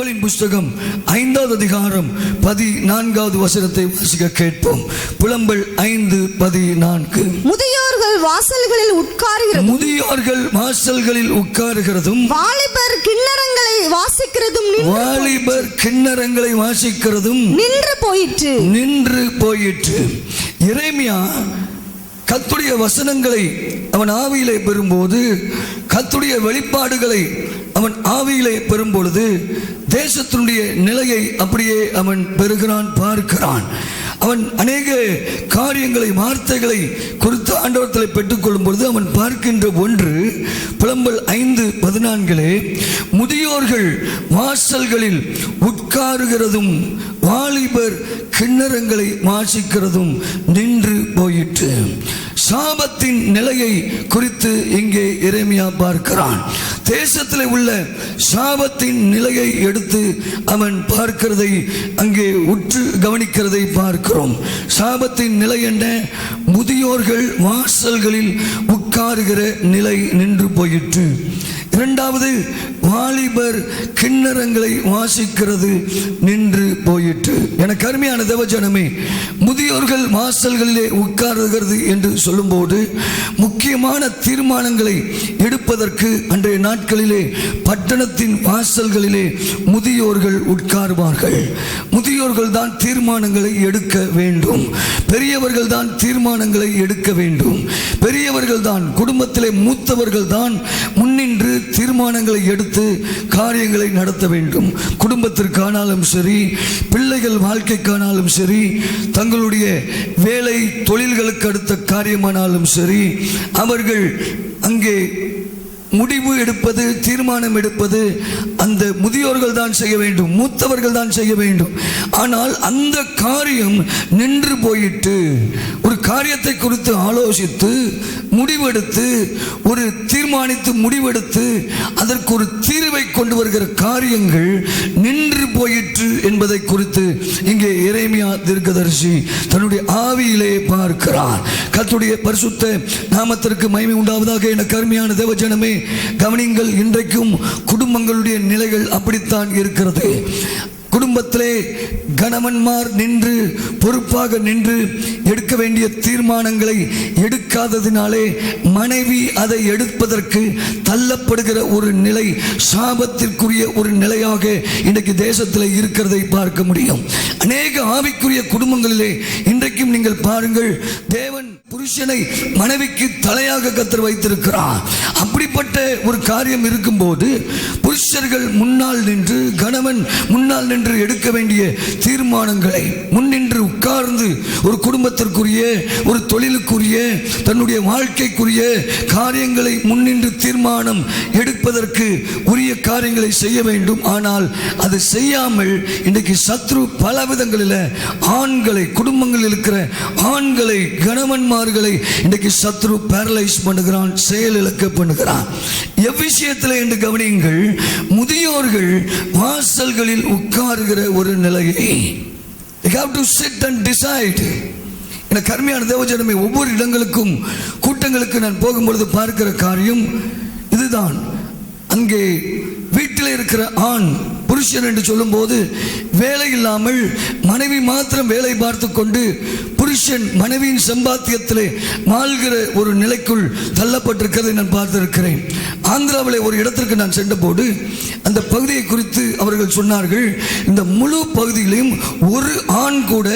புலம்பலின் புஸ்தகம் 5வது அதிகாரம் 14வது வசனத்தை வாசிக்க கேட்போம். புலம்பல் 5:14. முதியோர்கள் வாசல்களில் உட்காருகிறதும் வாலிபர் கிண்ணறங்களை வாசிக்கிறதும் நின்று போயிற்று. எரேமியா கர்த்தருடைய வசனங்களை அவன் ஆவியிலே பெறும்போது, கர்த்தருடைய வெளிப்பாடுகளை அவன் ஆவியிலே பெறும் பொழுது தேசத்தினுடைய நிலையை அப்படியே அவன் பெறுகிறான், பார்க்கிறான். அவன் அநேக காரியங்களை, வார்த்தைகளை குறித்து ஆண்டவரத்தில் பெற்றுக்கொள்ளும் பொழுது அவன் பார்க்கின்ற ஒன்று, புலம்பல் 5:14, முதியோர்கள் வாசல்களில் உட்காருகிறதும் வாலிபர் கிண்ணறங்களை வாசிக்கிறதும் நின்று போயிற்று. சாபத்தின் நிலையை குறித்து இங்கே எரேமியா பார்க்கிறான். தேசத்தில் உள்ள சாபத்தின் நிலையை எடுத்து அவன் பார்க்கிறதை, அங்கே உற்று கவனிக்கிறதை பார்க்கிறோம். சாபத்தின் நிலை என்ன? முதியோர்கள் வாசல்களில் உட்காருகிற நிலை நின்று போயிற்று. இரண்டாவது, வாலிபர் கிண்ணறங்களை வாசிக்கிறது நின்று போயிற்று. எனக்கு அருமையான தேவஜனமே, முதியோர்கள் வாசல்களிலே உட்காருகிறது என்று சொல்லும்போது முக்கியமான தீர்மானங்களை எடுப்பதற்கு அன்றைய நாட்களிலே பட்டணத்தின் வாசல்களிலே முதியோர்கள் உட்காருவார்கள். முதியோர்கள் தான் தீர்மானங்களை எடுக்க வேண்டும். பெரியவர்கள் தான் தீர்மானங்களை எடுக்க வேண்டும். பெரியவர்கள் தான், குடும்பத்திலே மூத்தவர்கள் தான் முன்னின்று தீர்மானங்களை எடுத்து காரியங்களை நடத்த வேண்டும். குடும்பத்திற்கானாலும் சரி, பிள்ளைகள் வாழ்க்கைக்கானாலும் சரி, தங்களுடைய வேலை தொழில்களுக்கு அடுத்த காரியமானாலும் சரி, அவர்கள் அங்கே முடிவு எடுப்பது, தீர்மானம் எடுப்பது அந்த முதியோர்கள் தான் செய்ய வேண்டும், மூத்தவர்கள் தான் செய்ய வேண்டும். ஆனால் அந்த காரியம் நின்று போயிட்டு, ஒரு காரியத்தை குறித்து ஆலோசித்து முடிவெடுத்து, ஒரு தீர்மானித்து முடிவெடுத்து அதற்கு ஒரு தீர்வை கொண்டு வருகிற காரியங்கள் நின்று போயிற்று என்பதை குறித்து இங்கே எரேமியா தீர்க்கதரிசி தன்னுடைய ஆவியிலே பார்க்கிறார். கர்த்தருடைய பரிசுத்த நாமத்திற்கு மகிமை உண்டாவதாக. எனக்கு அருமையான தேவஜனமே, கவனிங்கள். இன்றைக்கும் குடும்பங்களுடைய நிலைகள் அப்படித்தான் இருக்கிறது. குடும்பத்திலே கணவன்மார் நின்று பொறுப்பாக நின்று எடுக்க வேண்டிய தீர்மானங்களை எடுக்காததினாலே மனைவி அதை எடுப்பதற்கு தள்ளப்படுகிற ஒரு நிலை, சாபத்திற்குரிய ஒரு நிலையாக இன்றைக்கு தேசத்தில் இருக்கிறதை பார்க்க முடியும். அநேக ஆவிக்குரிய குடும்பங்களிலே இன்றைக்கும் நீங்கள் பாருங்கள், தேவன் புருஷனை மனைவிக்கு தலையாக கர்த்தர் வைத்திருக்கிறார். அப்படிப்பட்ட ஒரு காரியம் இருக்கும்போது புருஷர்கள் முன்னால் நின்று, கணவன் முன்னால் நின்று எடுக்க வேண்டிய தீர்மானங்களை முன்னின்று உட்கார்ந்து ஒரு குடும்பத்திற்குரிய, ஒரு தொழிலுக்குரிய, தன்னுடைய வாழ்க்கைக்குரிய காரியங்களை முன்னின்று தீர்மானம் எடுப்பதற்கு உரிய காரியங்களை செய்ய வேண்டும். ஆனால் அது செய்யாமல் இன்றைக்கு சத்ரு பல விதங்களில் ஆண்களை, குடும்பங்களில் இருக்கிற ஆண்களை, கணவன்மார்களை இன்றைக்கு சத்ரு பேரலைஸ் பண்ணுகிறான், செயலிழக்க பண்ணுகிறான். எவ்விஷயத்தில் என்று கவனியுங்கள், முதியோர்கள் வாசல்களில் உட்காருகிற ஒரு நிலையை, they have to sit and decide. எனக்கு அருமையான தேவஜனமே, ஒவ்வொரு இடங்களுக்கும் கூட்டங்களுக்கு நான் போகும்பொழுது பார்க்கிற காரியம் இதுதான். அங்கே வீட்டில் இருக்கிற ஆண் புருஷன் என்று சொல்லும் போது வேலை இல்லாமல் மனைவி மாத்திரம் வேலை பார்த்து கொண்டு புருஷன் மனைவியின் சம்பாத்தியத்திலே வாழ்கிற ஒரு நிலைக்குள் தள்ளப்பட்டிருக்கிறதை நான் பார்த்திருக்கிறேன். ஆந்திராவில் ஒரு இடத்திற்கு நான் சென்றபோது அந்த பகுதியை குறித்து அவர்கள் சொன்னார்கள், இந்த முழு பகுதியிலையும் ஒரு ஆண் கூட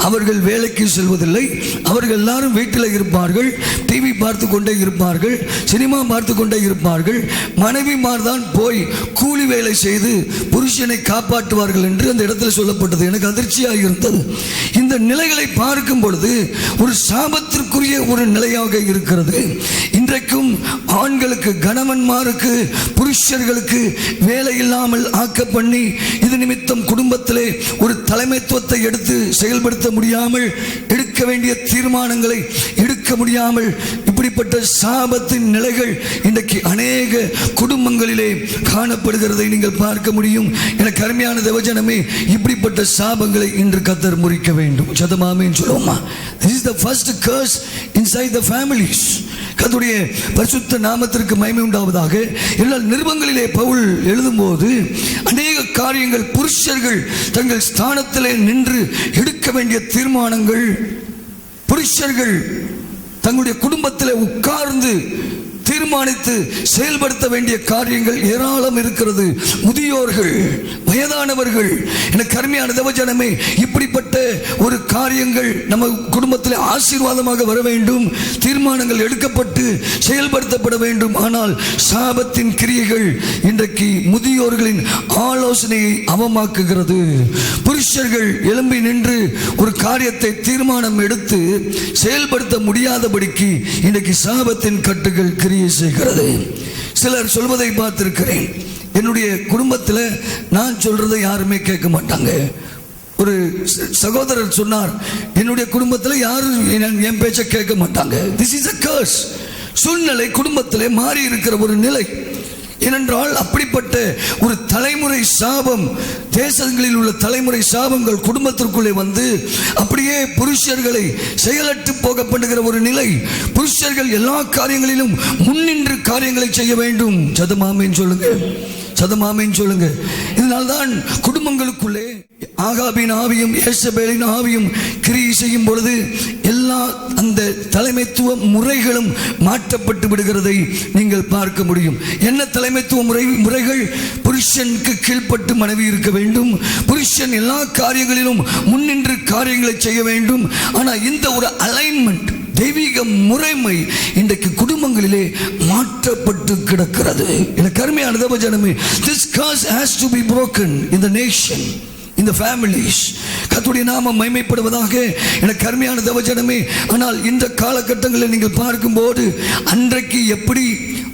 அவர்கள் வேலைக்கு செல்வதில்லை. அவர்கள் எல்லாரும் வீட்டில் இருப்பார்கள், டிவி பார்த்து கொண்டே இருப்பார்கள், சினிமா பார்த்து கொண்டே இருப்பார்கள். மனைவிமார் தான் போய் கூலி வேலை செய்து புருஷனை காப்பாற்றுவார்கள் என்று அந்த இடத்தில் சொல்லப்பட்டது. எனக்கு அதிர்ச்சியாக இருந்தது. இந்த நிலைகளை பார்க்கும் பொழுது ஒரு சாபத்திற்குரிய ஒரு நிலையாக இருக்கிறது. இன்றைக்கும் ஆண்களுக்கு, கணவன்மாருக்கு, புருஷர்களுக்கு வேலை இல்லாமல் ஆக்க பண்ணி, இது நிமித்தம் குடும்பத்திலே ஒரு தலைமைத்துவத்தை எடுத்து செயல்படுத்த முடியாமல், எடுக்க வேண்டிய தீர்மானங்களை எடுக்க முடியாமல், இப்படிப்பட்ட சாபத்தின் நிலைகள் இன்றைக்கு அநேக குடும்பங்களிலே காணப்படுகிறதை நீங்கள் பார்க்க முடியும். எனக்கு அருமையான தேவஜனமே, இப்படிப்பட்ட சாபங்களை இன்று கர்த்தர் முறிக்க வேண்டும். சதமாமேன்னு சொல்லுவோமா? This is the first curse inside the families. கர்த்தருடைய பரிசுத்த நாமத்திற்கு மகிமை உண்டாவதாக. எல்லா நிருபங்களிலே பவுல் எழுதும்போது அநேக காரியங்கள் புருஷர்கள் தங்கள் ஸ்தானத்திலே நின்று எடுக்க வேண்டிய தீர்மானங்கள், புருஷர்கள் தங்களுடைய குடும்பத்தில் உட்கார்ந்து தீர்மானித்து செயல்படுத்த வேண்டிய காரியங்கள் ஏராளம் இருக்கிறது. முதியோர்கள், வயதானவர்கள், எனக்கு அருமையான தேவஜனமே, இப்படிப்பட்ட ஒரு காரியங்கள் நம்ம குடும்பத்தில் ஆசீர்வாதமாக வர வேண்டும், தீர்மானங்கள் எடுக்கப்பட்டு செயல்படுத்தப்பட வேண்டும். ஆனால் சாபத்தின் கிரியைகள் இன்றைக்கு முதியோர்களின் ஆலோசனையை அவமாக்குகிறது. புருஷர்கள் எழும்பி நின்று ஒரு காரியத்தை தீர்மானம் எடுத்து செயல்படுத்த முடியாதபடிக்கு இன்றைக்கு சாபத்தின் கட்டுகள் கிரியை செய்கிறது. சிலர் சொல்வதை பார்த்திருக்கிறேன். என்னுடைய குடும்பத்தில் நான் சொல்றதை யாருமே கேட்க மாட்டாங்க. ஒரு சகோதரர் சொன்னார், என்னுடைய குடும்பத்தில் யாரும் என் பேச்சை கேட்க மாட்டாங்க. This is a curse. சூழ்நிலை குடும்பத்திலே மாறி இருக்கிற ஒரு நிலை. ஏனென்றால் அப்படிப்பட்ட ஒரு தலைமுறை சாபம், தேசங்களில் உள்ள தலைமுறை சாபங்கள் குடும்பத்திற்குள்ளே வந்து அப்படியே புருஷர்களை செயலற்று போக பண்ணுகிற ஒரு நிலை. புருஷர்கள் எல்லா காரியங்களிலும் முன்னின்று காரியங்களை செய்ய வேண்டும். சதமாமேன்னு சொல்லுங்க, சதமாமேன்னு சொல்லுங்க. இதனால்தான் குடும்பங்களுக்குள்ளே ஆகாபின் ஆவியும் ஏசபேலின் ஆவியும் கிரியை செய்யும் பொழுது எல்லா அந்த தலைமைத்துவ முறைகளும் மாற்றப்பட்டு விடுகிறதை நீங்கள் பார்க்க முடியும். என்ன தலைமைத்துவ முறைகள்? புருஷனுக்கு கீழ்ப்பட்டு மனைவி இருக்க வேண்டும், புருஷன் எல்லா காரியங்களிலும் முன்னின்று காரியங்களை செய்ய வேண்டும். ஆனால் இந்த ஒரு அலைன்மெண்ட், தெய்வீக முறைமை இன்றைக்கு குடும்பங்களிலே மாற்றப்பட்டு கிடக்கிறது. எனக்கு அருமையான தேவஜனமே, this curse has to be broken in the nation, in the families. கர்த்தருடைய நாமம் மகிமைப்படுவதாக. எனக்கு அருமையான தேவஜனமே, ஆனால் இந்த காலகட்டங்களில் நீங்கள் பார்க்கும்போது அன்றைக்கு எப்படி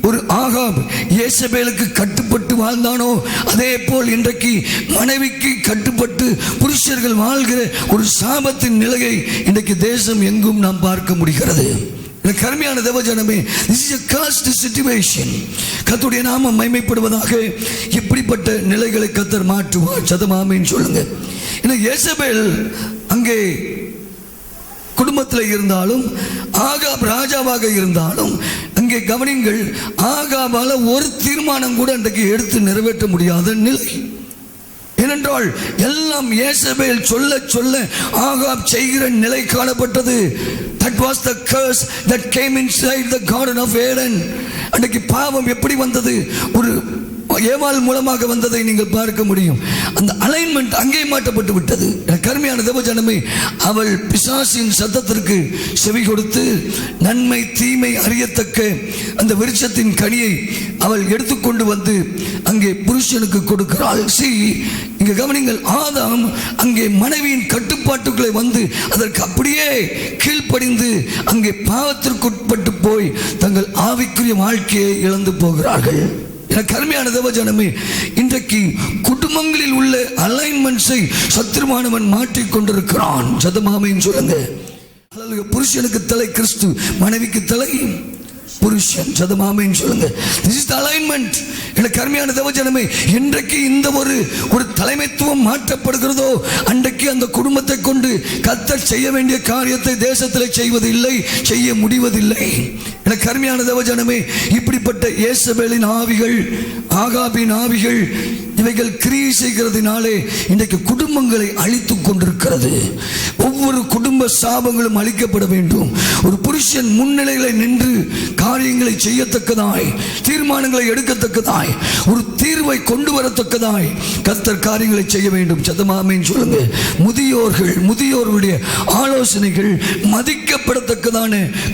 ஒரு ஆகாப் ஏசபேலுக்கு கட்டுப்பட்டு வாழ்ந்தானோ, அதே போல் இன்றைக்கு மனைவிக்கு கட்டுப்பட்டு புருஷர்கள் வாழ்கிற ஒரு சாபத்தின் நிலையை இன்றைக்கு தேசம் எங்கும் நாம் பார்க்க முடிகிறது. எனக்கு அருமையான தேவஜனமே, this is a cursed situation. கர்த்தருடைய நாமம் மகிமைப்படுவதாக. இப்படிப்பட்ட நிலைகளை கர்த்தர் மாற்றுவார். சதமாமேன்னு சொல்லுங்க. ஏன்னா ஏசபேல் அங்கே குடும்பத்தில் இருந்தாலும், ஆகாப் ராஜாவாக இருந்தாலும், அங்கே கவனிங்கள், ஆகாபால ஒரு தீர்மானம் கூட அன்றைக்கு எடுத்து நிறைவேற்ற முடியாத நிலை. ஏனென்றால் எல்லாம் ஏசபேல் சொல்ல சொல்ல ஆகாப் செய்கிற நிலை காணப்பட்டது. That was the curse that came inside the garden of Eden. அன்றைக்கு பாவம் எப்படி வந்தது? ஒரு ஏவாள் மூலமாக வந்ததை நீங்கள் பார்க்க முடியும். அந்த அலைன்மெண்ட் அங்கே மாற்றப்பட்டு விட்டது. கருமையான தேவஜனமே, அவள் பிசாசின் சத்தத்திற்கு செவி கொடுத்து நன்மை தீமை அறியத்தக்க அந்த விருட்சத்தின் கனியை அவள் எடுத்துக்கொண்டு வந்து அங்கே புருஷனுக்கு கொடுக்கிறாள். இங்க கவனிங்கள், ஆதாம் அங்கே மனைவியின் கட்டுப்பாட்டுக்குள்ளே வந்து அதற்கு அப்படியே கீழ்ப்படிந்து அங்கே பாவத்திற்குட்பட்டு போய் தங்கள் ஆவிக்குரிய வாழ்க்கையை இழந்து போகிறார்கள். எனக்கு அருமையான தேவஜனமே, இன்றைக்கு குடும்பங்களில் உள்ள அலைன்மெண்ட்ஸை சத்துருவானவன் மாற்றிக் கொண்டிருக்கிறான். சதமாமைன்னு சொல்லுங்க. புருஷனுக்கு தலை கிறிஸ்து, மனைவிக்கு தலை புருஷன். சதமாமைன்னு சொல்லுங்க. This is the alignment. எனக்கு அருமையான தேவஜனமே, இன்றைக்கு இந்த ஒரு தலைமைத்துவம் மாற்றப்படுகிறதோ அன்றைக்கு அந்த குடும்பத்தை கொண்டு கர்த்தர் செய்ய வேண்டிய காரியத்தை தேசத்தில் செய்வதில்லை, செய்ய முடிவதில்லை. எனக்கு அருமையான தேவஜனமே, இப்படிப்பட்ட ஏசபேலின் ஆவிகள், ஆகாபின் ஆவிகள், இவைகள் கிரியை செய்கிறதுனாலே இன்றைக்கு குடும்பங்களை அழித்துக் கொண்டிருக்கிறது. ஒவ்வொரு குடும்ப சாபங்களும் அழிக்கப்பட வேண்டும். ஒரு புருஷன் முன்னிலைகளை நின்று காரியங்களை செய்யத்தக்கதாய், தீர்மானங்களை எடுக்கத்தக்கதாய், ஒரு தீர்வை கொண்டு வரத்தக்கதாய் கர்த்தர் காரியங்களை செய்ய வேண்டும். சதமாமேன்னு சொல்லுங்க. முதியோர்களுடைய ஆலோசனைகள் மதிக்கப்படத்தக்கதான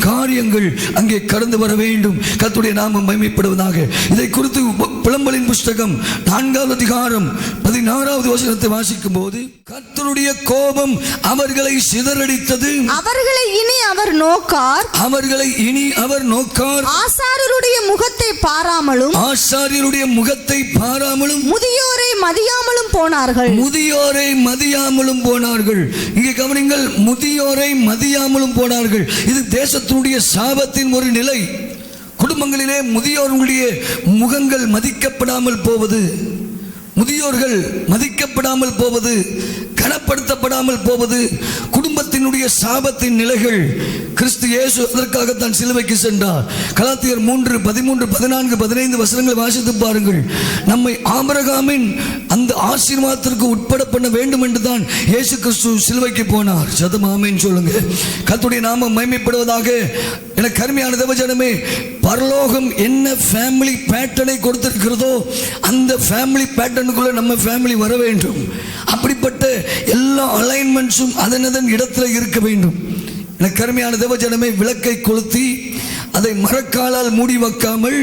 காரியங்கள் அங்கே கடந்து வர வேண்டும். கர்த்தருடைய நாமம் மகிமைப்படுவதாக. இதை குறித்து புலம்பலின் புஸ்தகம் 4வது அதிகாரம் 16வது வசனத்தை வாசிக்கும் போது, கர்த்தருடைய கோபம் அவர்களை சிதறடித்தது, அவர்களை இனி அவர் நோக்கார், ஆசாரியருடைய முகத்தை பாராமலும், முதியோரை மதியாமலும் போனார்கள். இங்கே கவனிங்கள், முதியோரை மதியாமலும் போனார்கள். இது தேசத்தினுடைய சாபத்தின் ஒரு நிலை. குடும்பங்களிலே முதியோர்களுடைய முகங்கள் மதிக்கப்படாமல் போவது, முதியோர்கள் மதிக்கப்படாமல் போவது, கனப்படுத்தப்படாமல் போவது, குடும்பத்தில் உலகத்தினுடைய சாபத்தின் நிலைகள். கிறிஸ்து இயேசு அதற்காகத்தான் சிலுவைக்கு சென்றார். கலாத்தியர் 3, 13, 14, 15 வசனங்களை வாசித்து பாருங்கள். நம்மை ஆபிரகாமின் அந்த ஆசீர்வாதத்திற்கு உட்பட பண்ண வேண்டும் என்று தான் இயேசு கிறிஸ்து சிலுவைக்கு போனார். சதம் ஆமென் சொல்லுங்க. கர்த்தருடைய நாமம் மகிமைப்படுவதாக. எனக்கு அருமையான தேவஜனமே, பரலோகம் என்ன ஃபேமிலி பேட்டர்னை கொடுத்திருக்கிறதோ அந்த ஃபேமிலி பேட்டர்னுக்குள்ள நம்ம ஃபேமிலி வர வேண்டும். அப்படிப்பட்ட எல்லா அலைன்மெண்ட்ஸும் அதன் இடத்துல இருக்க வேண்டும். எனக்கு அருமையான தேவஜனமே, விளக்கை கொளுத்தி அதை மரக்காலால் மூடி வைக்காமல்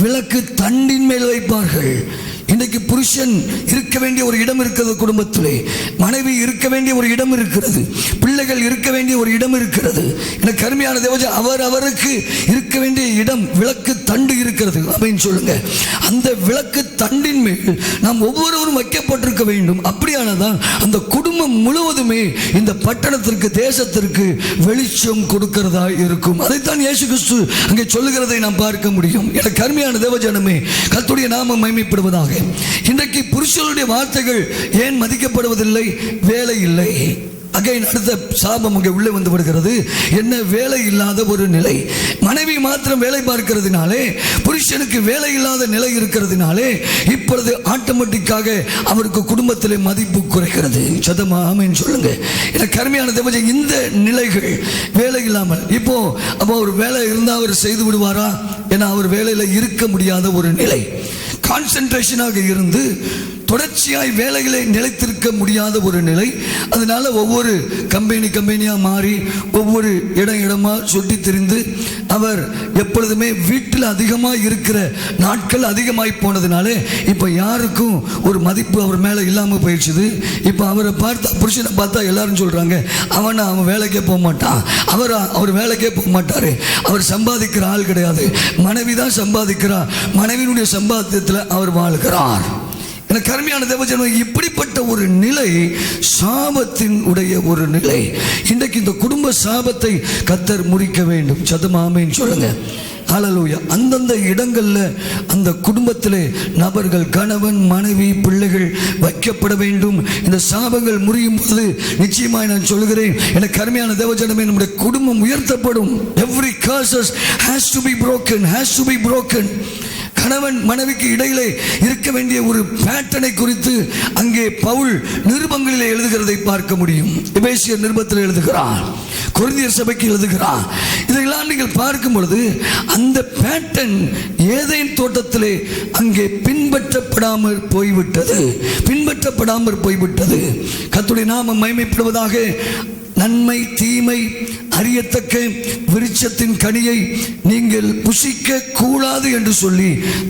விளக்கு தண்டின் மேல் வைப்பார்கள். இன்றைக்கு புருஷன் இருக்க வேண்டிய ஒரு இடம் இருக்கிறது, குடும்பத்திலே மனைவி இருக்க வேண்டிய ஒரு இடம் இருக்கிறது, பிள்ளைகள் இருக்க வேண்டிய ஒரு இடம் இருக்கிறது. எனக்கு அருமையான தேவஜன், அவருக்கு இருக்க வேண்டிய இடம் விளக்கு தண்டு இருக்கிறது அப்படின்னு சொல்லுங்க. அந்த விளக்கு தண்டின் மேல் நாம் ஒவ்வொருவரும் வைக்கப்பட்டிருக்க வேண்டும். அப்படியானதான் அந்த குடும்பம் முழுவதுமே இந்த பட்டணத்திற்கு, தேசத்திற்கு வெளிச்சம் கொடுக்கிறதா இருக்கும். அதைத்தான் இயேசு கிறிஸ்து அங்கே சொல்லுகிறதை நாம் பார்க்க முடியும். எனக்கு அருமையான தேவஜனமே, கர்த்தருடைய நாமம் மகிமைப்படுவதாக. இன்றைக்கு புருஷனுடைய வார்த்தைகள் ஏன் மதிக்கப்படுவதில்லை? வேலை இல்லை. அகைன் அடுத்த சாபம் அங்கே உள்ளே வந்து விடுகிறது. என்ன? வேலை இல்லாத ஒரு நிலை. மனைவி மாத்திரம் வேலை பார்க்கிறதுனாலே, புருஷனுக்கு வேலை இல்லாத நிலை இருக்கிறதுனாலே இப்பொழுது ஆட்டோமேட்டிக்காக அவருக்கு குடும்பத்திலே மதிப்பு குறைகிறது. சதமா ஆமென் சொல்லுங்க. எனக்கு அருமையான தேவஜன், இந்த நிலைகள் வேலை இல்லாமல் அப்போ ஒரு வேலை இருந்தால் அவர் செய்து விடுவாரா? ஏன்னா அவர் வேலையில் இருக்க முடியாத ஒரு நிலை. கான்சென்ட்ரேஷனாக இருந்து தொடர்ச்சியாய் வேலைகளை நிலைத்திருக்க முடியாத ஒரு நிலை. அதனால ஒவ்வொரு கம்பெனியாக மாறி ஒவ்வொரு இடமா சுட்டி திரிந்து அவர் எப்பொழுதுமே வீட்டில் அதிகமாக இருக்கிற நாட்கள் அதிகமாகி போனதுனால இப்போ யாருக்கும் ஒரு மதிப்பு அவர் மேலே இல்லாமல் போயிடுச்சுது. இப்போ அவரை பார்த்தா, புருஷனை பார்த்தா எல்லாரும் சொல்கிறாங்க, அவன் வேலைக்கே போக மாட்டான், அவர் வேலைக்கே போக மாட்டார், அவர் சம்பாதிக்கிற ஆள் கிடையாது, மனைவி தான் சம்பாதிக்கிறார், மனைவியினுடைய சம்பாத்தியத்தில் அவர் வாழ்கிறார். எனக்கு அருமையான தேவஜனம், இப்படிப்பட்ட ஒரு நிலை சாபத்தின் உடைய ஒரு நிலை. இன்றைக்கு இந்த குடும்ப சாபத்தை கர்த்தர் முறிக்க வேண்டும். சதம் ஆமென் சொல்லுங்க. ஹல்லேலூயா. அந்தந்த இடங்களில் அந்த குடும்பத்திலே நபர்கள், கணவன், மனைவி, பிள்ளைகள் வைக்கப்பட வேண்டும். இந்த சாபங்கள் முறியும் போது நிச்சயமாய் நான் சொல்கிறேன், எனக்கு அருமையான தேவஜனமே, நம்முடைய குடும்பம் உயர்த்தப்படும். Every curses has to be broken. கணவன் மனைவிக்கு இடையிலே இருக்க வேண்டிய ஒரு பேட்டர்னை குறித்து அங்கே பவுல் நிருபங்களிலே எழுதுகிறதை பார்க்க முடியும். எபேசியர் நிருபத்தில் எழுதுகிறார், கொரிந்தியர் சபைக்கு எழுதுகிறார். இதெல்லாம் நீங்கள் பார்க்கும் பொழுது அந்த பேட்டர்ன் ஏதேன் தோட்டத்திலே அங்கே பின்பற்றப்படாமல் போய்விட்டது. கர்த்தருடைய நாமம் மகிமைப்படுவதாக. நன்மை தீமை அறியத்தக்க விருட்சத்தின் கனியை நீங்கள் புசிக்க கூடாது என்று சொல்லி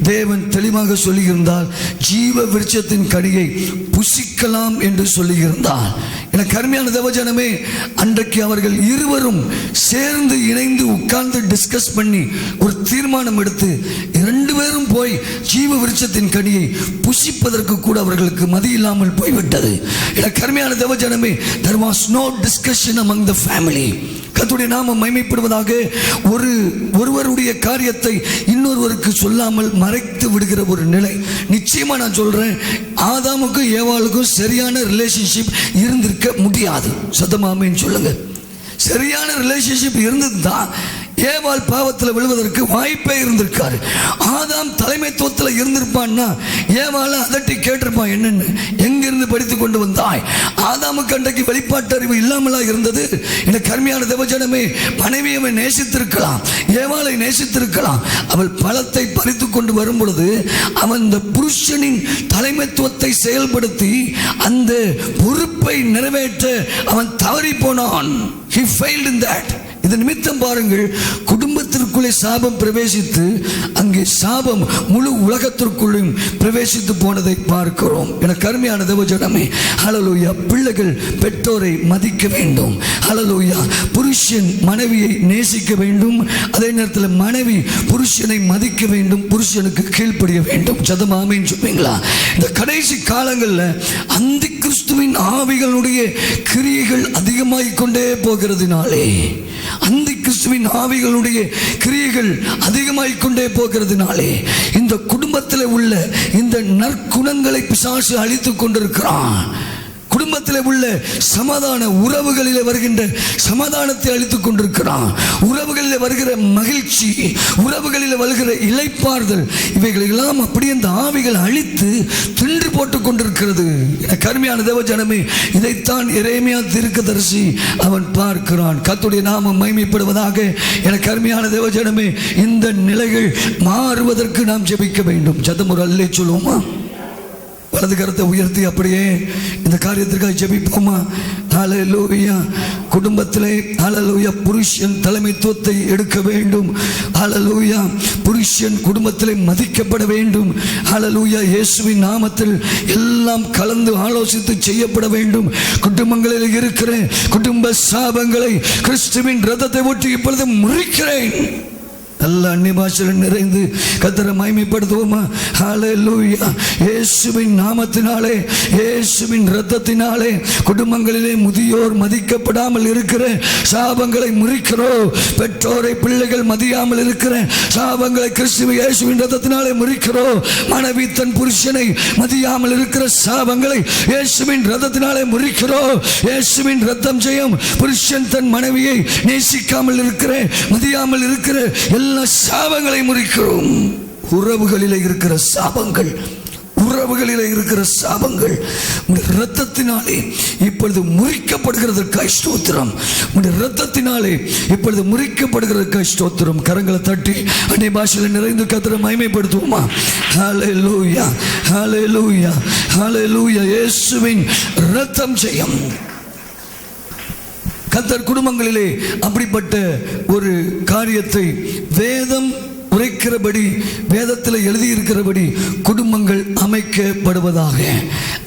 தேவன் தெளிவாக சொல்லியிருந்தால், ஜீவ விருட்சத்தின் கனியை புசிக்கலாம் என்று சொல்லியிருந்தார். எனக்கு அருமையான தேவஜனமே, அன்றைக்கு அவர்கள் இருவரும் சேர்ந்து இணைந்து உட்கார்ந்து டிஸ்கஸ் பண்ணி ஒரு தீர்மானம் எடுத்து 2 பேரும் போய் ஜீவ விருட்சத்தின் கனியை புசிப்பதற்கு கூட அவர்களுக்கு மதி இல்லாமல் போய்விட்டது. எனக்கு அருமையான தேவஜனமே, there was no discussion among the family. கர்த்தருடைய நாமம் மகிமைப்படுவதாக. ஒருவருடைய காரியத்தை இன்னொருவருக்கு சொல்லாமல் மறைத்து விடுகிற ஒரு நிலை. நிச்சயமா நான் சொல்றேன், ஆதாமுக்கும் ஏவாளுக்கும் சரியான ரிலேஷன்ஷிப் இருந்திருக்க முடியாது. சத்தமாமேன்னு சொல்லுங்க. சரியான ரிலேஷன்ஷிப் இருந்ததுதான் ஏவாள் பாவத்தில் விழுவதற்கு வாய்ப்பே இருந்திருக்காரு. ஆதாம் தலைமைத்துவத்தில் இருந்திருப்பான்னா ஏவாளை அதட்டி கேட்டிருப்பான், என்னன்னு எங்கிருந்து படித்து கொண்டு வந்தாய்? ஆதாமுக்கு அன்றைக்கு வெளிப்பாட்டு அறிவு இல்லாமலா இருந்தது? எனக்கு அருமையான தேவஜனமே, மனைவியை நேசித்திருக்கலாம், ஏவாளை நேசித்திருக்கலாம். அவள் பழத்தை பறித்து கொண்டு வரும் பொழுது அவன் இந்த புருஷனின் தலைமைத்துவத்தை செயல்படுத்தி அந்த பொறுப்பை நிறைவேற்ற அவன் தவறி போனான். He failed in that. இது நிமித்தம் பாருங்கள், குடும்பத்திற்குள்ளே சாபம் பிரவேசித்து அங்கே சாபம் முழு உலகத்திற்குள்ளும் பிரவேசித்து போனதை பார்க்கிறோம். எனக்கு அருமையான தேவஜனமே, ஹல்லேலூயா. பிள்ளைகள் பெற்றோரை மதிக்க வேண்டும். ஹல்லேலூயா. புருஷன் மனைவியை நேசிக்க வேண்டும். அதே நேரத்தில் மனைவி புருஷனை மதிக்க வேண்டும், புருஷனுக்கு கீழ்ப்படிய வேண்டும். சதம் ஆமென் சொல்வீங்களா? இந்த கடைசி காலங்களில் அந்த கிறிஸ்துவின் ஆவிகளுடைய கிரியைகள் அதிகமாகிக் கொண்டே போகிறதுனாலே, அந்த கிறிஸ்துவின் ஆவிகளுடைய கிரியைகள் அதிகமாகிக் கொண்டே போகிறதுனாலே இந்த குடும்பத்தில் உள்ள இந்த நற்குணங்களை பிசாசு அழித்துக் கொண்டிருக்கிறான். குடும்ப குடும்பத்தில் உள்ள சமாதான உறவுகளிலே வருகின்ற சமாதானத்தை அளித்துக் கொண்டிருக்கிறான். உறவுகளிலே வருகிற மகிழ்ச்சி, உறவுகளிலே வருகிற இளைப்பாறுதல், இவைகளெல்லாம் அப்படியே இந்த ஆவிகள் அழித்து தின்று போட்டுக் கொண்டிருக்கிறது. கருமையான தேவ ஜனமே, இதைத்தான் எரேமியா தீர்க்கதரிசி அவன் பார்க்கிறான். கர்த்தருடைய நாமம் மகிமைப்படுவதாக. எனக்கு அருமையான தேவ ஜனமே, இந்த நிலைகள் மாறுவதற்கு நாம் ஜெபிக்க வேண்டும். சத்தம் ஒரு அல்லே சொல்லுவோமா? வலது கரத்தை உயர்த்தி அப்படியே இந்த காரியத்திற்காக ஜெபிப்போமா? ஹல்லேலூயா. குடும்பத்திலே ஹல்லேலூயா புருஷன் தலைமைத்துவத்தை எடுக்க வேண்டும். ஹல்லேலூயா. புருஷன் குடும்பத்திலே மதிக்கப்பட வேண்டும். ஹல்லேலூயா. இயேசுவின் நாமத்தில் எல்லாம் கலந்து ஆலோசித்து செய்யப்பட வேண்டும். குடும்பங்களில் இருக்கிற குடும்ப சாபங்களை கிறிஸ்துவின் இரத்தத்தை ஒட்டி இப்பொழுது முறிக்கிறேன். நல்ல அந்நிய பாஷையில் நிறைந்து கர்த்தரை மகிமைப்படுத்துவோமா? ஹல்லேலூயா. இயேசுவின் நாமத்தினாலே, இயேசுவின் இரத்தத்தினாலே குடும்பங்களிலே முதியோர் மதிக்கப்படாமல் இருக்கிற சாபங்களை முறிக்கிறோம். பெற்றோரை பிள்ளைகள் மதியாமல் இருக்கிற சாபங்களை கிறிஸ்துவ இயேசுவின் இரத்தத்தினாலே முறிக்கிறோம். மனைவி தன் புருஷனை மதியாமல் இருக்கிற சாபங்களை இயேசுவின் இரத்தத்தினாலே முறிக்கிறோம். இயேசுவின் இரத்தம் ஜெயம். புருஷன் தன் மனைவியை நேசிக்காமல் இருக்கிற மதியாமல் இருக்கிற எல்லா சாபங்களை முறிக்கிறோம். உறவுகளிலே இருக்கிற சாபங்கள், உறவுகளிலே இருக்கிற சாபங்கள் இரத்தத்தினாலே இப்பொழுது முறிக்கப்படுகிறதற்காய் ஸ்தோத்திரம். இரத்தத்தினாலே இப்பொழுது முறிக்கப்படுகிறதற்காய் ஸ்தோத்திரம். கரங்களை தட்டி அந்நிய பாஷையில் நிறைந்து கர்த்தரை மகிமைப்படுத்துவோமா? ஹல்லேலூயா, ஹல்லேலூயா, ஹல்லேலூயா. இயேசுவின் இரத்தம் ஜெயம். கர்த்தர் குடும்பங்களிலே அப்படிப்பட்ட ஒரு காரியத்தை வேதம் உரைக்கிறபடி, வேதத்தில் எழுதியிருக்கிறபடி குடும்பங்கள் அமைக்கப்படுவதாக.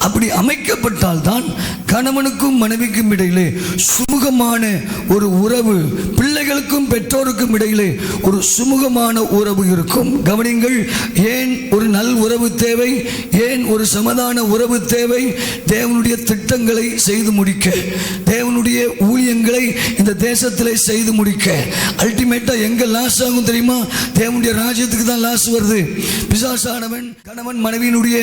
அப்படி அமைக்கப்பட்டால் தான் கணவனுக்கும் மனைவிக்கும் இடையிலே சுமூகமான ஒரு உறவு, பிள்ளைகளுக்கும் பெற்றோருக்கும் இடையிலே ஒரு சுமூகமான உறவு இருக்கும். கவனிங்கள், ஏன் ஒரு நல் உறவு தேவை? ஏன் ஒரு சமாதான உறவு தேவை? தேவனுடைய திட்டங்களை செய்து முடிக்க, தேவனுடைய ஊழியங்களை இந்த தேசத்திலே செய்து முடிக்க. அல்டிமேட்டா எங்க லாஸ் ஆகும் தெரியுமா? தேவனுடைய ராஜ்யத்துக்கு தான் லாஸ் வருது. பிசாசானவன் கணவன் மனைவியினுடைய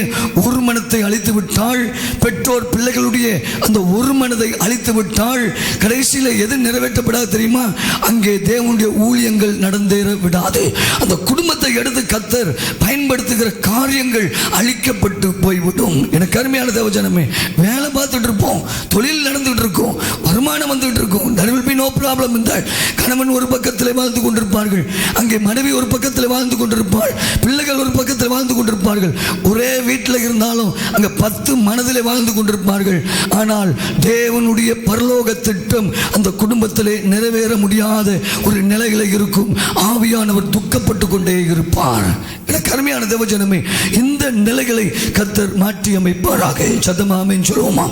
ஒரு மனத்தை அழித்து விட்டால், பெற்றோர் பிள்ளைகளுடைய அந்த ஒரு மனதை அழித்து விட்டால், கடைசியில் எது நிறைவேற்றப்படாது தெரியுமா? அங்கே தேவனுடைய ஊழியங்கள் நடந்தேற விடாது. அந்த குடும்பத்தை எடுத்து கர்த்தர் பயன்படுத்துகிற காரியங்கள் அழிக்கப்பட்டு போய்விடும். எனக்கு அருமையான தேவஜனமே, வேலை பார்த்துட்டு இருப்போம், தொழில் நடந்துட்டு இருக்கும், வருமானம் வந்துட்டு இருக்கும். there will be no problem in that. கணவன் ஒரு பக்கத்தில் வாழ்ந்து கொண்டிருப்பார்கள், அங்கே மனைவி ஒரு பக்கத்தில் வாழ்ந்து கொண்டிருப்பாள், பிள்ளைகள் ஒரு பக்கத்தில் வாழ்ந்து கொண்டிருப்பார்கள். ஒரே வீட்டில் இருந்தாலும் அங்கே 10 மனதிலே வாழ்ந்து கொண்டிருப்பார்கள். ஆனால் தேவனுடைய பரலோக திட்டம் அந்த குடும்பத்திலே நிறைவேற முடியாத ஒரு நிலையில இருக்கும். ஆவியானவர் துக்கப்பட்டு கொண்டே இருப்பார். எனக்கு அருமையான தேவஜனமே, இந்த நிலைகளை கர்த்தர் மாற்றி அமைப்பாராக. சத்தமாமேன் சொல்லுவோமா?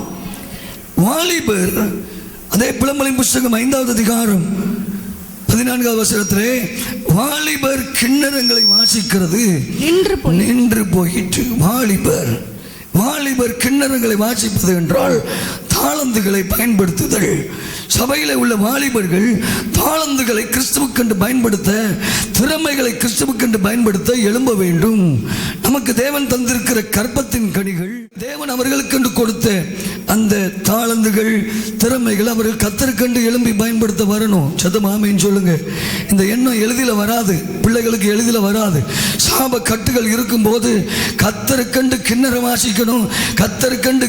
வாலிபர், அதே புலம்பலின் புஸ்தகம் 5வது அதிகாரம் 14வது வசனத்திலே, வாலிபர் கிண்ணறங்களை வாசிக்கிறது நின்று போயிற்று. வாலிபர் கிண்ணறங்களை வாசிப்பது என்றால் தாளந்துகளை பயன்படுத்துதல். சபையில் உள்ள வாலிபர்கள் தாளந்துகளை கிறிஸ்துவுக்கென்று பயன்படுத்த, திறமைகளை கிறிஸ்துவுக்கென்று பயன்படுத்த எழும்ப வேண்டும். நமக்கு தேவன் தந்திருக்கிற கற்பத்தின் கனிகள், தேவன் அவர்களுக்கென்று கொடுத்த அந்த தாளந்துகள், திறமைகள் அவர்கள் கர்த்தருக்கென்று எழும்பி பயன்படுத்த வரணும். சத்தமாமேன்னு சொல்லுங்க. இந்த எண்ணம் எளிதில் வராது, பிள்ளைகளுக்கு எளிதில் வராது. சாப கட்டுகள் இருக்கும்போது கர்த்தருக்கென்று கிண்ணற வாசிக்கணும், கர்த்தருக்கென்று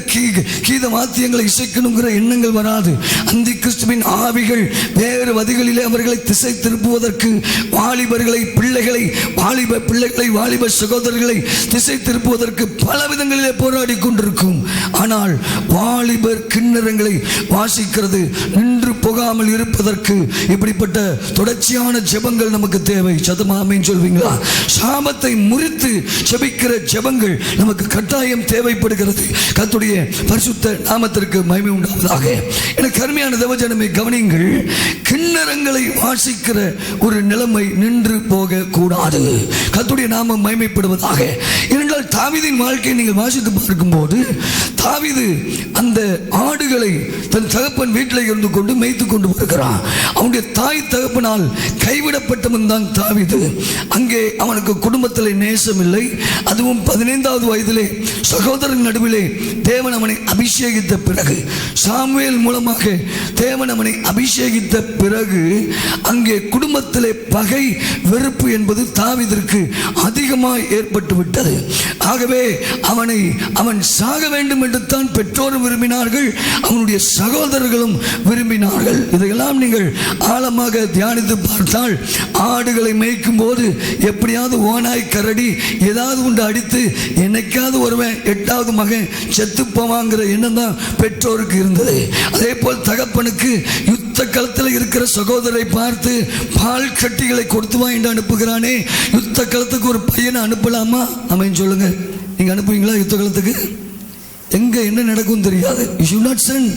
கீத வாத்தியங்களை இசைக்கணுங்கிற எண்ணங்கள் வராது. அந்தி கிறிஸ்துவின் ஆவிகள் வேறு வதிகளிலே அவர்களை திசை திருப்புவதற்கு, வாலிபர்களை, பிள்ளைகளை, வாலிப சகோதரர்களை திசை திருப்புவதற்கு பல விதங்களிலே போராடி கொண்டிருக்கும். ஆனால் வாலிபர் கிண்ணறங்களை வாசிக்கிறது நின்று போகாமல் இருப்பதற்கு இப்படிப்பட்ட தொடர்ச்சியான ஜெபங்கள் நமக்கு தேவை. சத்தமாமேன்னு சொல்வீங்களா? சாபத்தை முறித்து ஜெபிக்கிற ஜெபங்கள் நமக்கு கட்டாயம் தேவைப்படுகிறது. கர்த்தருடைய பரிசுத்த நாமத்திற்கு மகிமை உண்டாவதாக. எனக்கு அருமையான தேவஜனமே, கவனியுங்கள். கிண்ணறங்களை வாசிக்கிற ஒரு நிலைமை நின்று போக கூடாது. கர்த்தருடைய நாமம் மகிமைப்படுவதாக. ஏனென்றால் தாவீதின் வாழ்க்கையை நீங்கள் வாசித்து பார்க்கும்போது, தாவீது அந்த ஆடுகளை தன் தகப்பன் வீட்டில் இருந்து கொண்டு மேய்த்து கொண்டு வருகிறான். அவனுடைய தாய் தகப்பனால் கைவிடப்பட்டவன் தான் தாவீது. அங்கே அவனுக்கு குடும்பத்தில் நேசம் இல்லை. அதுவும் 15வது வயதிலே சகோதரன் நடுவிலே தேவன் அவனை அபிஷேகித்த பிறகு, சாமுவேல் மூலமாக தேவன் அவனை அபிஷேகித்த பிறகு அங்கே குடும்பத்திலே பகை வெறுப்பு என்பது தாவீதிற்கு அதிகமாக ஏற்பட்டு விட்டது. ஆகவே அவன் சாக வேண்டும் என்று தான் பெற்றோரும் விரும்பினார்கள், அவனுடைய சகோதரர்களும் விரும்பினார்கள். இதையெல்லாம் நீங்கள் ஆழமாக தியானித்து பார்த்தால், ஆடுகளை மேய்க்கும் போது எப்படியாவது ஓனாய் கரடி ஏதாவது உண்டு அடித்து என்னைக்காவது ஒருவன் 8வது மகன் செத்து போவாங்கிற எண்ணம் தான் பெற்றோருக்கு இருந்தது. அதே போல் தகப்பனுக்கு யுத்த களத்தில் இருக்கிற சகோதரை பார்த்து பால் கட்டிகளை கொடுத்து வாங்கிட்டு அனுப்புகிறானே, யுத்த களத்துக்கு ஒரு பையனை அனுப்பலாமா? அமைன்னு சொல்லுங்க, நீங்க அனுப்புவீங்களா யுத்த களத்துக்கு? எங்க என்ன நடக்கும் தெரியாது. You should not send.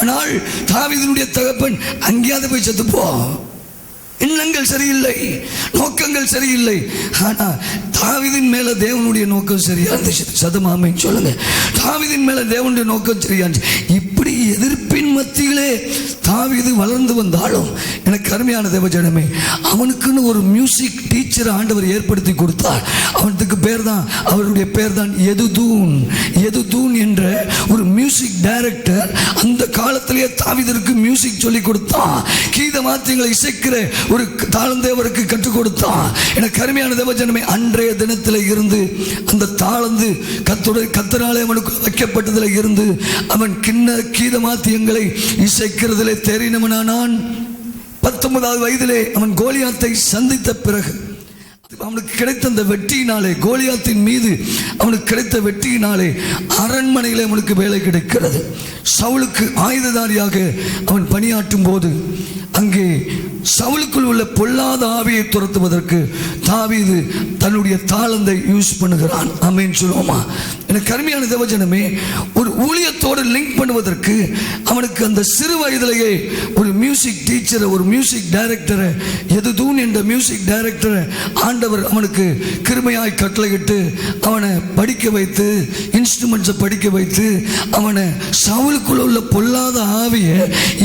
ஆனால் தாவீதினுடைய தகப்பன் அங்கேயாவது போய் செத்துப்போ, எண்ணங்கள் சரியில்லை, நோக்கங்கள் சரியில்லை. ஆனா தாவீதின் மேல தேவனுடைய நோக்கம் சரியா இருந்துச்சு. சதமாமை சொல்லுங்க, தாவீதின் மேல தேவனுடைய நோக்கம் சரியா இருந்துச்சு. இப்படி எதிர்ப்பின் மத்தியிலே தாவீது வளர்ந்து வந்தாலும், எனக்கு அருமையான தேவஜனமே, அவனுக்குன்னு ஒரு மியூசிக் டீச்சர் ஆண்டவர் ஏற்படுத்தி கொடுத்தார். அவனுக்கு பேர் தான், அவருடைய பேர் தான் எதுதூன். எதுதூன் என்ற ஒரு மியூசிக் டைரக்டர் அந்த காலத்திலேயே தாவீதிற்கு மியூசிக் சொல்லி கொடுத்தான். கீத வாத்தியங்களை இசைக்கிற ஒரு தாளந்தை அவருக்கு கற்றுக் கொடுத்தான். எனக்கு அருமையான தேவஜனமே, அன்றைய தினத்தில் இருந்து அந்த தாளந்து கத்தராலே அவனுக்கு வைக்கப்பட்டதில் இருந்து அவன் கீத வாத்தியங்களை இசைக்கிறதிலே தெரிந்தவனானான். 19வது வயதிலே அவன் கோலியாத்தை சந்தித்த பிறகு அவனுக்கு கிடைத்த அந்த வெற்றியினாலே, கோலியாத்தின் மீது அவனுக்கு கிடைத்த வெற்றியினாலே அரண்மனையில் அவனுக்கு வேலை கிடைக்கிறது. சவுலுக்கு ஆயுததாரியாக அவன் பணியாற்றும் போது அங்கே சவுலுக்குள் உள்ள பொல்லாத ஆவியை துரத்துவதற்கு தாவீது தன்னுடைய தாளந்தை யூஸ் பண்ணுகிறான். ஆமென் சொல்லுவோமா? எனக்கு அருமையான தேவஜனமே, ஒரு ஊழியத்தோடு லிங்க் பண்ணுவதற்கு அவனுக்கு அந்த சிறு வயதிலேயே ஒரு மியூசிக் டீச்சரை, ஒரு மியூசிக் டைரக்டரை, எதுதூன் என்ற மியூசிக் டைரக்டரை ஆண்டவர் அவனுக்கு கிருபையாய் கட்டளையிட்டு அவனை படிக்க வைத்து, இன்ஸ்ட்ருமெண்ட்ஸை படிக்க வைத்து, அவனை சவுலுக்குள்ள உள்ள பொல்லாத ஆவியை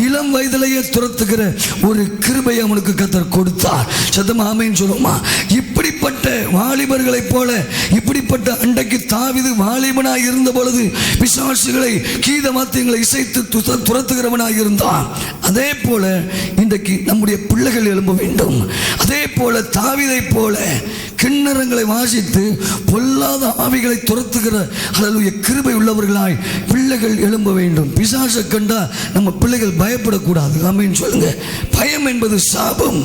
இளம் வயதிலேயே துரத்துகிற ஒரு கிருபை அவனுக்கு கர்த்தர் கொடுத்தார். சத்தமா ஆமென் சொல்லுமா? இப்படிப்பட்ட வாலிபர்களை போல, இப்படிப்பட்ட அண்டைக்கு தாவீது வாலிபனாய் இருந்த பொழுது பிசாசுகளை கீத வாத்தியங்களை இசைத்து துரத்துகிறவனாய் இருந்தான். அதே போல இன்றைக்கு நம்முடைய பிள்ளைகள் எழும்ப வேண்டும். அதே போல தாவீதை போல கிண்ணறங்களை வாசித்து பொல்லாத ஆவிகளை துரத்துகிற அல்லது கிருபை உள்ளவர்களாய் பிள்ளைகள் எழும்ப வேண்டும். பிசாசை கண்டா நம்ம பிள்ளைகள் பயப்படக்கூடாது. ஆமென் சொல்லுங்க. பயம் என்பது சாபம்.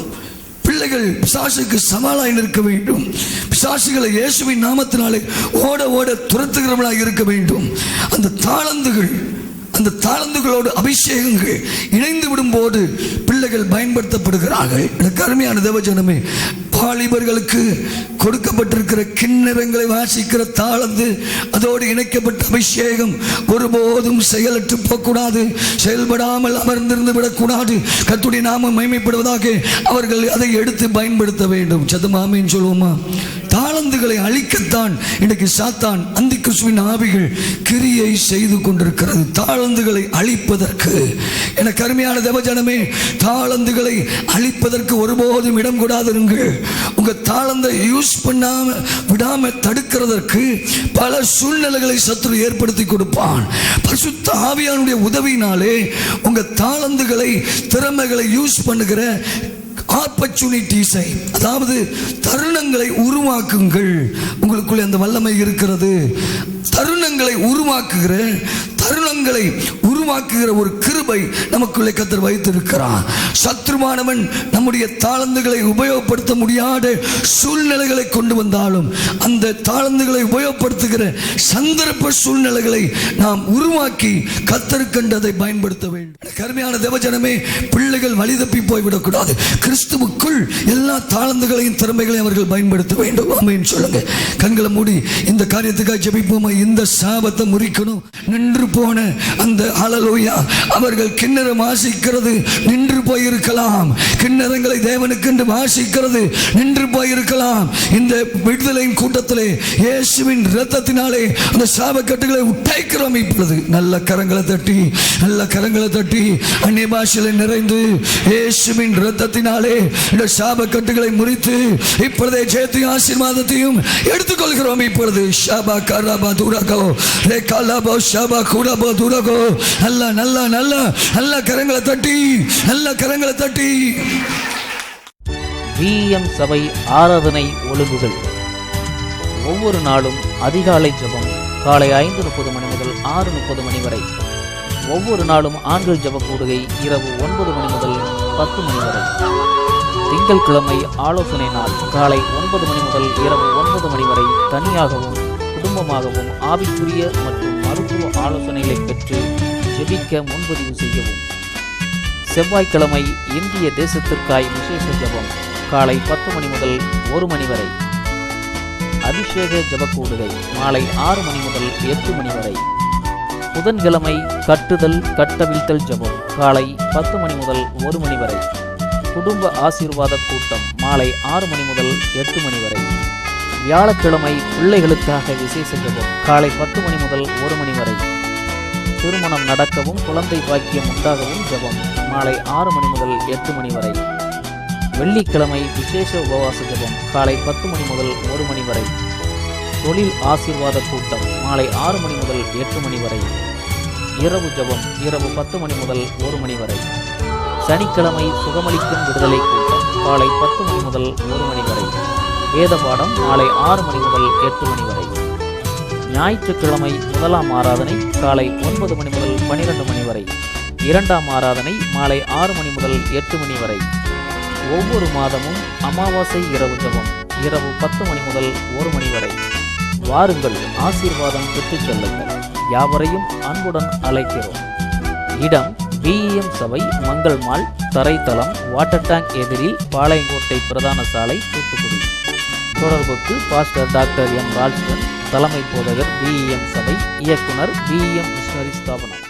பிள்ளைகள் பிசாசுக்கு சவாலாய் நிற்க வேண்டும். பிசாசுகளை இயேசுவின் நாமத்தினாலே ஓட ஓட துரத்துகிறவர்களாக இருக்க வேண்டும். அந்த தாளந்துகளோடு அபிஷேகங்கள் இணைந்து விடும்போது பிள்ளைகள் பயன்படுத்தப்படுகிறார்கள். எனக்கு அருமையான தேவஜனமே, வாலிபர்களுக்கு கொடுக்கப்பட்டிருக்கிற கிண்ணறங்களை வாசிக்கிற தாளந்து, அதோடு இணைக்கப்பட்ட அபிஷேகம் ஒருபோதும் செயலற்று போகக்கூடாது, செயல்படாமல் அமர்ந்திருந்து விடக்கூடாது. கர்த்தருடைய நாமம் மகிமைப்படுவதாக அவர்கள் அதை எடுத்து பயன்படுத்த வேண்டும். சதமாமேன்னு சொல்லுவோமா? தாளந்துகளை அழிக்கத்தான் இன்றைக்கு சாத்தான், அந்தி கிறிஸ்துவின் ஆவிகள் கிரியை செய்து கொண்டிருக்கிறது. தாளந்துகளை அழிப்பதற்கு. எனக்கு அருமையான தேவஜனமே, தாளந்துகளை அழிப்பதற்கு ஒருபோதும் இடம் கூடாதிருங்கள். உங்க தாளந்தை யூஸ் பண்ணாம விடாம தடுக்கிறதற்கு பல சூழ்நிலைகளை சத்துரு ஏற்படுத்தி கொடுப்பான். பரிசுத்த ஆவியானுடைய உதவியினாலே உங்க தாளந்துகளை, திறமைகளை யூஸ் பண்ணுகிற ஆப்பர்ச்சுனிட்டிஸை, அதாவது தருணங்களை உருவாக்குங்கள். உங்களுக்குள்ள அந்த வல்லமை இருக்கிறது. தருணங்களை உருவாக்குகிற ஒரு கிருபை நமக்குள்ளே கர்த்தர் வைத்திருக்கிறார். சத்ருவானவன் நம்முடைய தாளந்துகளை உபயோகப்படுத்த முடியாத சூழ்நிலைகளை கொண்டு வந்தாலும் அந்த தாளந்துகளை உபயோகப்படுத்துகிற சந்தர்ப்ப சூழ்நிலைகளை நாம் உருவாக்கி கர்த்தருக்கென்று அதை பயன்படுத்த வேண்டும். கருமையான தேவஜனமே, பிள்ளைகள் வழி தப்பி போய்விடக்கூடாது. கிறிஸ்துவுக்குள் எல்லா தாளந்துகளையும் திறமைகளையும் அவர்கள் பயன்படுத்த வேண்டும். ஆமென் சொல்லுங்க. கண்களை மூடி இந்த காரியத்துக்காக ஜெபிப்போமா? இந்த சாபத்தை முறிக்கணும். நின்று போன அந்த ஹalleluya. அவர்கள் கிண்ணறம் வாசிக்கிறது நின்று போயிருக்கலாம். கிண்ணறங்களை தேவனுக்கென்று வாசிக்கிறது நின்று போயிருக்கலாம். இந்த விடுதலையின் கூட்டத்திலே இயேசுவின் இரத்தத்தினாலே அந்த சாபக்கட்டுகளை உடைக்கிறோம் இப்பொழுது. நல்ல கரங்களை தட்டி, நல்ல கரங்களை தட்டி, அந்நிய பாஷையிலே நிறைந்து இயேசுவின் இரத்தத்தினாலே இந்த சாபக்கட்டுகளை முறித்து இப்பொழுதே ஜெயத்தையும் ஆசீர்வாதத்தையும் எடுத்துக்கொள்கிறோம். இப்பொழுது ஷாபா கராபா துரகோ ரே கலாபோ ஷாபா குராபோ துரகோ. நல்ல நல்ல நல்ல நல்ல கரங்களை தட்டி, நல்ல கரங்களை தட்டி. விஎம் சபை ஆராதனை ஒழுங்குகள். ஒவ்வொரு நாளும் அதிகாலை ஜெபம் காலை 5:30 மணி முதல் 6:30 மணி வரை. ஒவ்வொரு நாளும் ஆண்கள் ஜெப கூடுகை இரவு 9 மணி முதல் 10 மணி வரை. திங்கட்கிழமை ஆலோசனை நாள் காலை 9 மணி முதல் இரவு 9 மணி வரை. தனியாகவும் குடும்பமாகவும் ஆவிக்குரிய மற்றும் மருத்துவ ஆலோசனைகளை பெற்று ஜெபிக்க முன்பதிவு செய்யவும். செவ்வாய்க்கிழமை இந்திய தேசத்திற்காய் விசேஷ ஜெபம் காலை 10 மணி முதல் 1 மணி வரை. அபிஷேக ஜெபக்கூடுகை மாலை 6 மணி முதல் 8 மணி வரை. புதன்கிழமை கட்டுதல் கட்டவிழ்த்தல் ஜெபம் காலை 10 மணி முதல் 1 மணி வரை. குடும்ப ஆசீர்வாத கூட்டம் மாலை 6 மணி முதல் 8 மணி வரை. வியாழக்கிழமை பிள்ளைகளுக்காக விசேஷ ஜெபம் காலை 10 மணி முதல் 1 மணி வரை. திருமணம் நடக்கவும் குழந்தை பாக்கியம் உண்டாகவும் ஜெபம் மாலை 6 மணி முதல் 8 மணி வரை. வெள்ளிக்கிழமை விசேஷ உபவாச ஜெபம் காலை 10 மணி முதல் 1 மணி வரை. தொழில் ஆசீர்வாத கூட்டம் மாலை 6 மணி முதல் 8 மணி வரை. இரவு ஜெபம் இரவு 10 மணி முதல் 1 மணி வரை. சனிக்கிழமை சுகமளிக்கும் விடுதலை கூட்டம் காலை 10 மணி முதல் 1 மணி வரை. வேத பாடம் மாலை 6 மணி முதல் 8 மணி வரை. ஞாயிற்றுக்கிழமை முதலாம் ஆராதனை காலை 9 மணி முதல் 12 மணி வரை. இரண்டாம் ஆராதனை மாலை 6 மணி முதல் 8 மணி வரை. ஒவ்வொரு மாதமும் அமாவாசை இரவு ஜெபம் இரவு 10 மணி முதல் 1 மணி வரை. வாருங்கள், ஆசீர்வாதம் பெற்றுச் செல்லுங்கள். யாவரையும் அன்புடன் அழைக்கிறோம். இடம் விஎம் சபை மங்கள் மால், தரைத்தளம் வாட்டர் டேங்க் எதிரில், பாளையங்கோட்டை பிரதான சாலை, தூத்துக்குடி. தொடர்புக்கு பாஸ்டர் டாக்டர் எம் ராஜ்கன், தலைமை போதகர் விஎம் சபை, இயக்குனர் விஎம் மிஷனரி ஸ்தாபனம்.